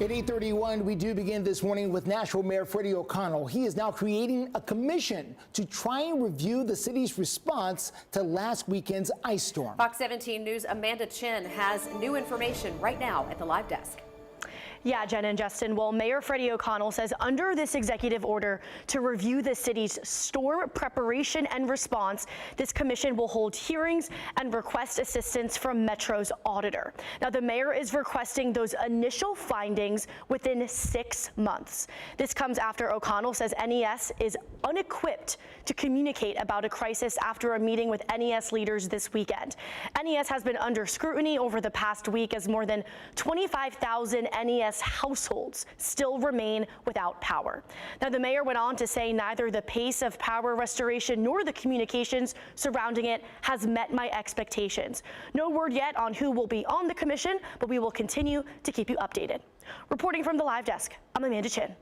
At 8:31, we do begin this morning with Nashville Mayor Freddie O'Connell. He is now creating a commission to try and review the city's response to last weekend's ice storm. Fox 17 News' Amanda Chin has new information right now at the live desk. Yeah, Jen and Justin. Well, Mayor Freddie O'Connell says under this executive order to review the city's storm preparation and response, this commission will hold hearings and request assistance from Metro's auditor. Now, the mayor is requesting those initial findings within 6 months. This comes after O'Connell says NES is unequipped to communicate about a crisis after a meeting with NES leaders this weekend. NES has been under scrutiny over the past week as more than 25,000 NES households still remain without power. Now, the mayor went on to say neither the pace of power restoration nor the communications surrounding it has met my expectations. No word yet on who will be on the commission, but we will continue to keep you updated. Reporting from the live desk, I'm Amanda Chin.